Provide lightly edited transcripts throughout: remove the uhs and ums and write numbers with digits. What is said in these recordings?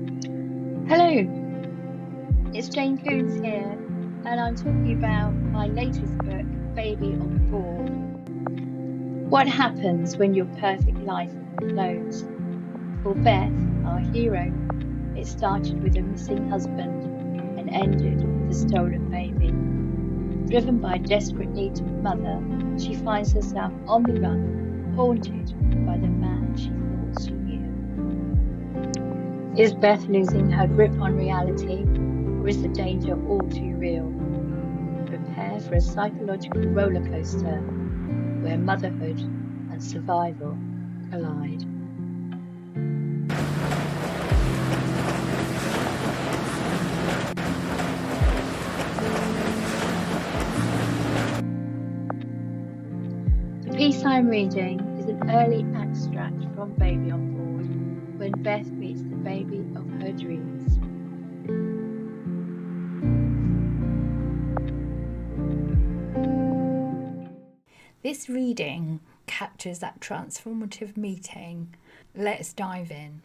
Hello, it's Jane Coombs here, and I'm talking about my latest book, Baby on Board. What happens when your perfect life implodes? For Beth, our hero, it started with a missing husband and ended with a stolen baby. Driven by a desperate need to mother, she finds herself on the run, haunted by the man she thought she knew. Is Beth losing her grip on reality, or is the danger all too real? Prepare for a psychological roller coaster where motherhood and survival collide. The piece I'm reading is an early extract from Baby on Board, when Beth meets the baby of her dreams. This reading captures that transformative meeting. Let's dive in.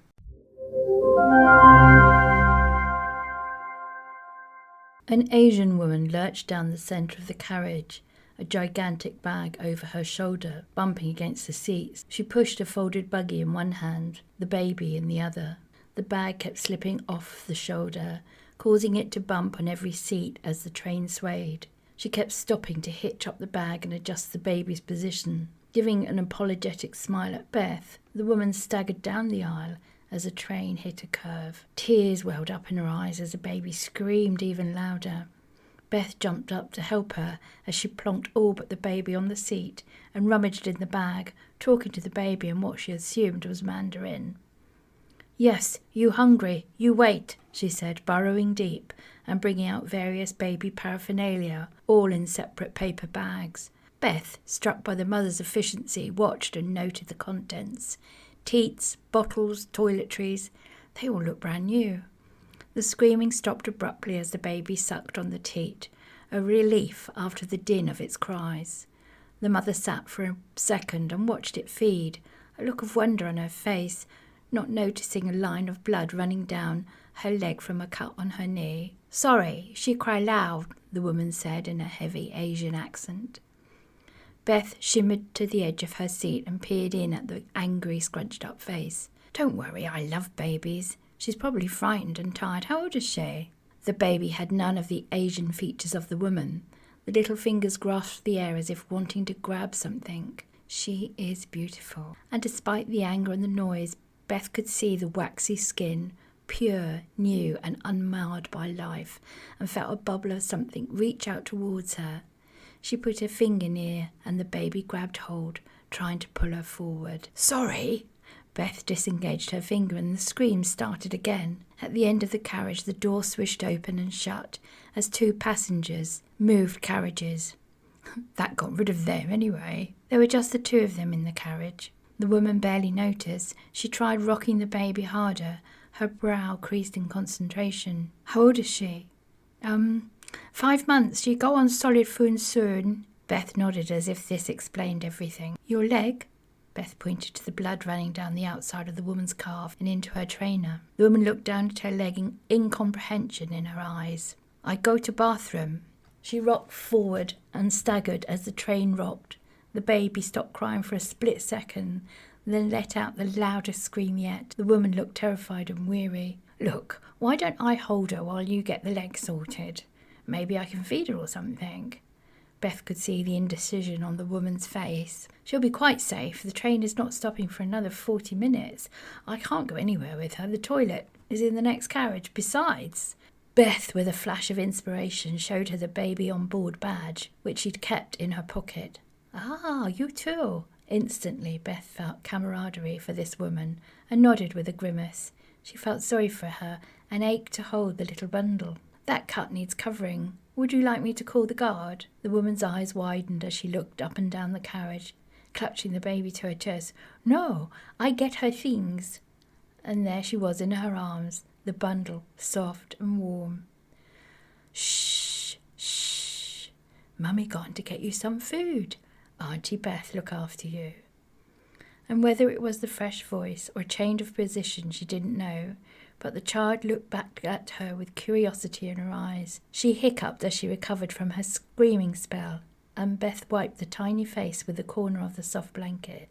An Asian woman lurched down the centre of the carriage, a gigantic bag over her shoulder, bumping against the seats. She pushed a folded buggy in one hand, the baby in the other. The bag kept slipping off the shoulder, causing it to bump on every seat as the train swayed. She kept stopping to hitch up the bag and adjust the baby's position. Giving an apologetic smile at Beth, the woman staggered down the aisle as the train hit a curve. Tears welled up in her eyes as the baby screamed even louder. Beth jumped up to help her as she plonked all but the baby on the seat and rummaged in the bag, talking to the baby in what she assumed was Mandarin. "Yes, you hungry? You wait," she said, burrowing deep and bringing out various baby paraphernalia, all in separate paper bags. Beth, struck by the mother's efficiency, watched and noted the contents. Teats, bottles, toiletries, they all looked brand new. The screaming stopped abruptly as the baby sucked on the teat, a relief after the din of its cries. The mother sat for a second and watched it feed, a look of wonder on her face, not noticing a line of blood running down her leg from a cut on her knee. "Sorry, she cry loud," the woman said in a heavy Asian accent. Beth shimmered to the edge of her seat and peered in at the angry, scrunched-up face. "Don't worry, I love babies. She's probably frightened and tired. How old is she?" The baby had none of the Asian features of the woman. The little fingers grasped the air as if wanting to grab something. "She is beautiful." And despite the anger and the noise, Beth could see the waxy skin, pure, new, and unmarred by life, and felt a bubble of something reach out towards her. She put her finger near, and the baby grabbed hold, trying to pull her forward. "Sorry!" Beth disengaged her finger, and the scream started again. At the end of the carriage, the door swished open and shut as two passengers moved carriages. That got rid of them anyway. There were just the two of them in the carriage. The woman barely noticed. She tried rocking the baby harder, her brow creased in concentration. "How old is she?" 5 months. She go on solid food soon." Beth nodded as if this explained everything. "Your leg?" Beth pointed to the blood running down the outside of the woman's calf and into her trainer. The woman looked down at her leg, incomprehension in her eyes. "I go to bathroom." She rocked forward and staggered as the train rocked. The baby stopped crying for a split second, then let out the loudest scream yet. The woman looked terrified and weary. "Look, why don't I hold her while you get the leg sorted? Maybe I can feed her or something." Beth could see the indecision on the woman's face. "She'll be quite safe. The train is not stopping for another 40 minutes. I can't go anywhere with her. The toilet is in the next carriage. Besides..." Beth, with a flash of inspiration, showed her the baby on board badge, which she'd kept in her pocket. "Ah, you too." Instantly, Beth felt camaraderie for this woman and nodded with a grimace. She felt sorry for her and ached to hold the little bundle. "That cut needs covering. Would you like me to call the guard?" The woman's eyes widened as she looked up and down the carriage, clutching the baby to her chest. "No, I get her things." And there she was in her arms, the bundle, soft and warm. "Shh, shh. Mummy gone to get you some food. Auntie Beth look after you." And whether it was the fresh voice or change of position, she didn't know, But the child looked back at her with curiosity in her eyes. She hiccuped as she recovered from her screaming spell, and Beth wiped the tiny face with the corner of the soft blanket.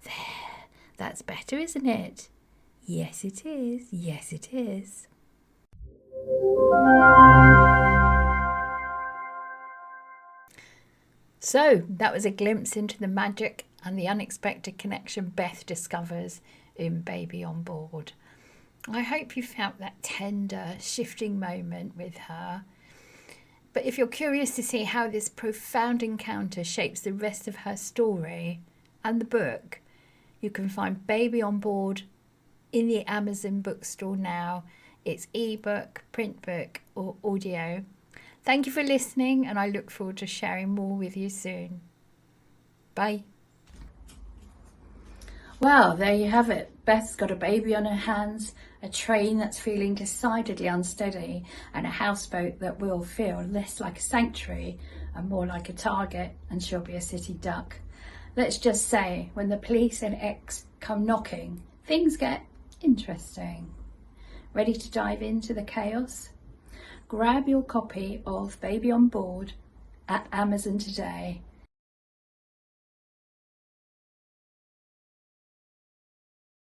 There, that's better, isn't it? Yes, it is. Yes, it is. So, that was a glimpse into the magic and the unexpected connection Beth discovers in Baby on Board. I hope you felt that tender, shifting moment with her. But if you're curious to see how this profound encounter shapes the rest of her story and the book, you can find Baby on Board in the Amazon bookstore now. It's ebook, print book, or audio. Thank you for listening, and I look forward to sharing more with you soon. Bye. Well, there you have it. Beth's got a baby on her hands, a train that's feeling decidedly unsteady, and a houseboat that will feel less like a sanctuary and more like a target, and she'll be a city duck. Let's just say, when the police and X come knocking, things get interesting. Ready to dive into the chaos? Grab your copy of Baby on Board at Amazon today